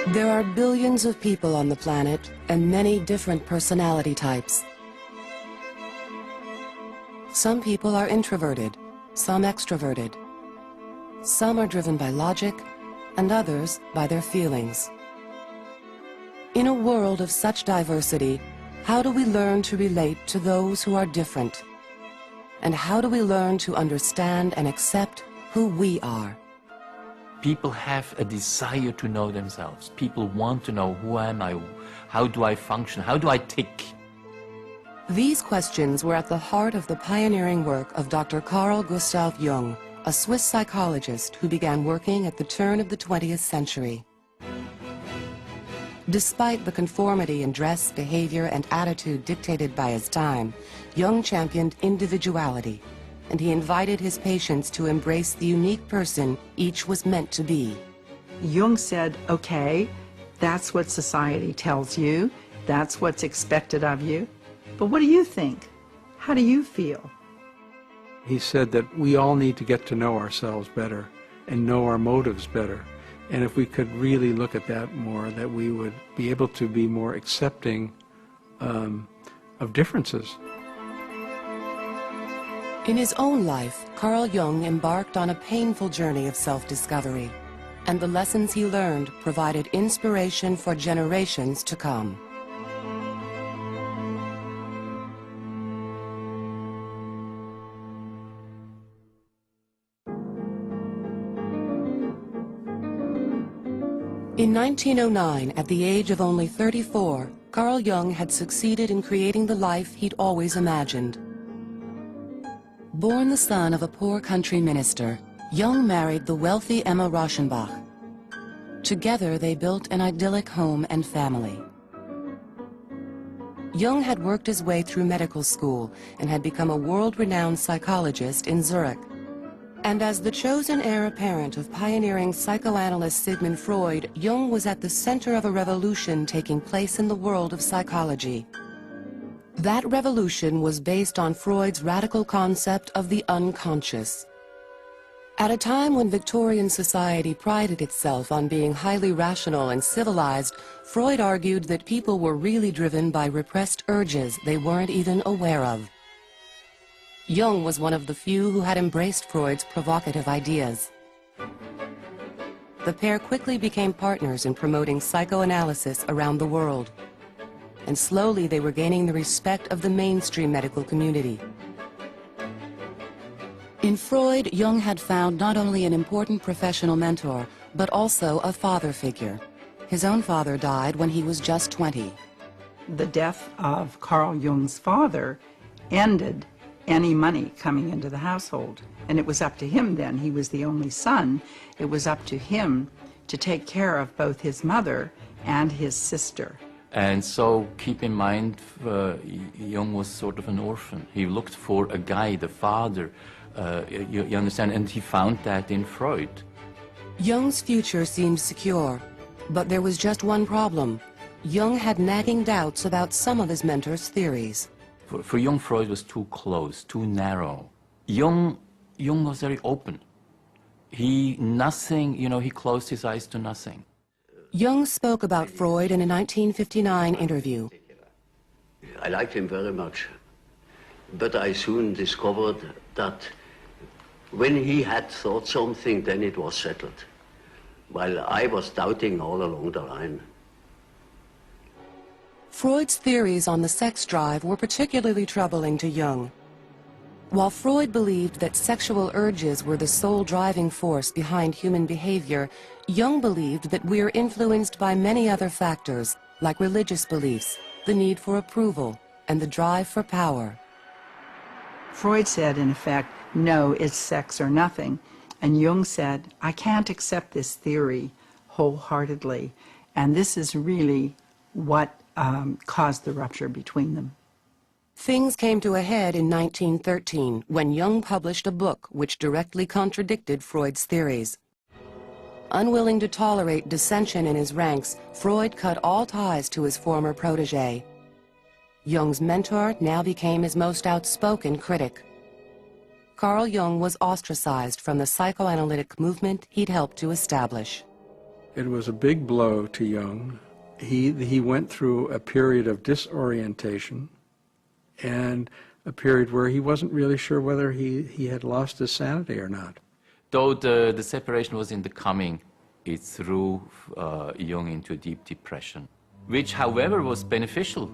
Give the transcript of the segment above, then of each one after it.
There are billions of people on the planet and many different personality types. Some people are introverted, some extroverted. Some are driven by logic and others by their feelings. In a world of such diversity, how do we learn to relate to those who are different? And how do we learn to understand and accept who we are? People have a desire to know themselves. People want to know, who am I? How do I function? How do I tick? These questions were at the heart of the pioneering work of Dr. Carl Gustav Jung, a Swiss psychologist who began working at the turn of the 20th century. Despite the conformity in dress, behavior, and attitude dictated by his time, Jung championed individuality, and he invited his patients to embrace the unique person each was meant to be. Jung said, okay, that's what society tells you, that's what's expected of you, but what do you think? How do you feel? He said that we all need to get to know ourselves better and know our motives better. And if we could really look at that more, that we would be able to be more accepting of differences. In his own life, Carl Jung embarked on a painful journey of self-discovery, and the lessons he learned provided inspiration for generations to come. In 1909, at the age of only 34, Carl Jung had succeeded in creating the life he'd always imagined. Born the son of a poor country minister, Jung married the wealthy Emma Rauschenbach. Together, they built an idyllic home and family. Jung had worked his way through medical school and had become a world-renowned psychologist in Zurich. And as the chosen heir apparent of pioneering psychoanalyst Sigmund Freud, Jung was at the center of a revolution taking place in the world of psychology. That revolution was based on Freud's radical concept of the unconscious. At a time when Victorian society prided itself on being highly rational and civilized, Freud argued that people were really driven by repressed urges they weren't even aware of. Jung was one of the few who had embraced Freud's provocative ideas. The pair quickly became partners in promoting psychoanalysis around the world. And slowly they were gaining the respect of the mainstream medical community. In Freud, Jung had found not only an important professional mentor, but also a father figure. His own father died when he was just 20. The death of Carl Jung's father ended any money coming into the household. And it was up to him then. He was the only son. It was up to him to take care of both his mother and his sister. And so keep in mind, Jung was sort of an orphan. He looked for a guide, a father, you understand, and he found that in Freud. Jung's future seemed secure, but there was just one problem. Jung had nagging doubts about some of his mentor's theories. For Jung, Freud was too close, too narrow. Jung was very open. He closed his eyes to nothing. Jung spoke about Freud in a 1959 interview. I liked him very much, but I soon discovered that when he had thought something, then it was settled, while I was doubting all along the line. Freud's theories on the sex drive were particularly troubling to Jung. While Freud believed that sexual urges were the sole driving force behind human behavior, Jung believed that we are influenced by many other factors, like religious beliefs, the need for approval, and the drive for power. Freud said, in effect, no, it's sex or nothing. And Jung said, I can't accept this theory wholeheartedly. And this is really what caused the rupture between them. Things came to a head in 1913 when Jung published a book which directly contradicted Freud's theories. Unwilling to tolerate dissension in his ranks, Freud cut all ties to his former protege. Jung's mentor now became his most outspoken critic. Carl Jung was ostracized from the psychoanalytic movement he'd helped to establish. It was a big blow to Jung. He went through a period of disorientation and a period where he wasn't really sure whether he had lost his sanity or not. Though the separation was in the coming, it threw Jung into a deep depression, which, however, was beneficial.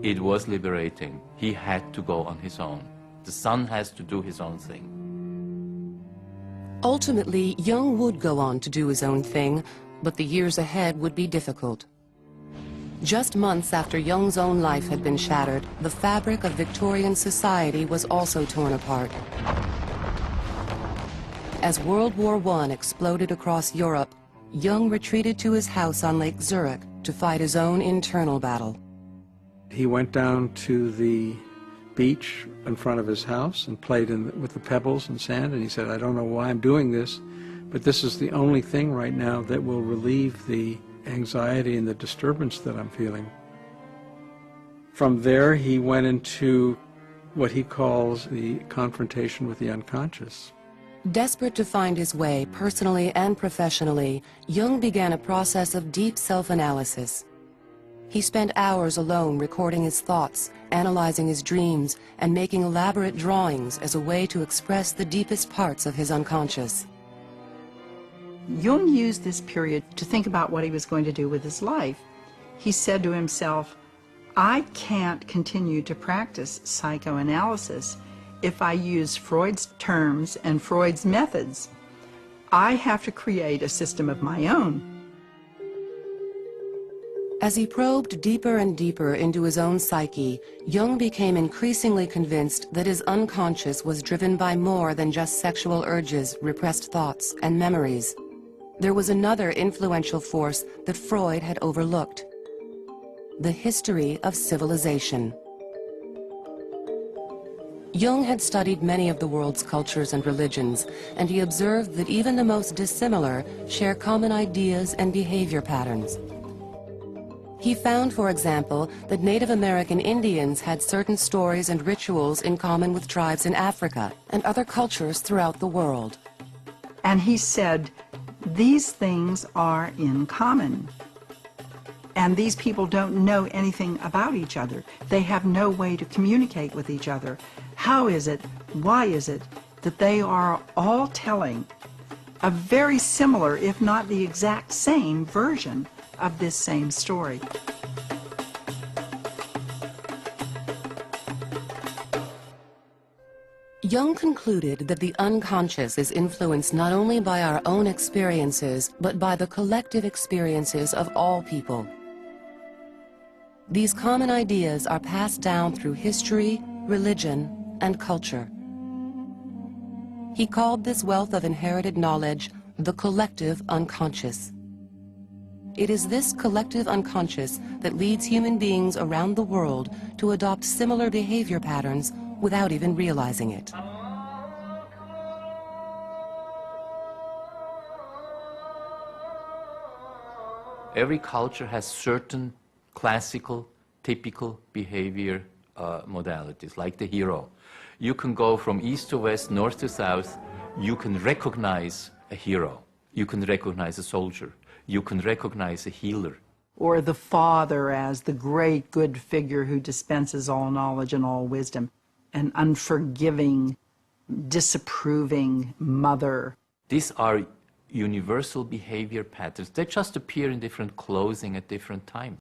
It was liberating. He had to go on his own. The son has to do his own thing. Ultimately, Jung would go on to do his own thing, but the years ahead would be difficult. Just months after Jung's own life had been shattered, the fabric of Victorian society was also torn apart. As World War I exploded across Europe, Jung retreated to his house on Lake Zurich to fight his own internal battle. He went down to the beach in front of his house and played with the pebbles and sand, and he said, I don't know why I'm doing this, but this is the only thing right now that will relieve the anxiety and the disturbance that I'm feeling. From there, he went into what he calls the confrontation with the unconscious. Desperate to find his way, personally and professionally, Jung began a process of deep self-analysis. He spent hours alone recording his thoughts, analyzing his dreams, and making elaborate drawings as a way to express the deepest parts of his unconscious. Jung used this period to think about what he was going to do with his life. He said to himself, I can't continue to practice psychoanalysis if I use Freud's terms and Freud's methods. I have to create a system of my own. As he probed deeper and deeper into his own psyche, Jung became increasingly convinced that his unconscious was driven by more than just sexual urges, repressed thoughts, and memories. There was another influential force that Freud had overlooked: the history of civilization. Jung had studied many of the world's cultures and religions, and he observed that even the most dissimilar share common ideas and behavior patterns. He found, for example, that Native American Indians had certain stories and rituals in common with tribes in Africa and other cultures throughout the world. And he said, these things are in common. And these people don't know anything about each other. They have no way to communicate with each other. How is it, why is it, that they are all telling a very similar, if not the exact same, version of this same story? Jung concluded that the unconscious is influenced not only by our own experiences, but by the collective experiences of all people. These common ideas are passed down through history, religion, and culture. He called this wealth of inherited knowledge the collective unconscious. It is this collective unconscious that leads human beings around the world to adopt similar behavior patterns without even realizing it. Every culture has certain classical, typical behavior modalities, like the hero. You can go from east to west, north to south. You can recognize a hero. You can recognize a soldier. You can recognize a healer. Or the father as the great good figure who dispenses all knowledge and all wisdom. An unforgiving, disapproving mother. These are universal behavior patterns. They just appear in different clothing at different times.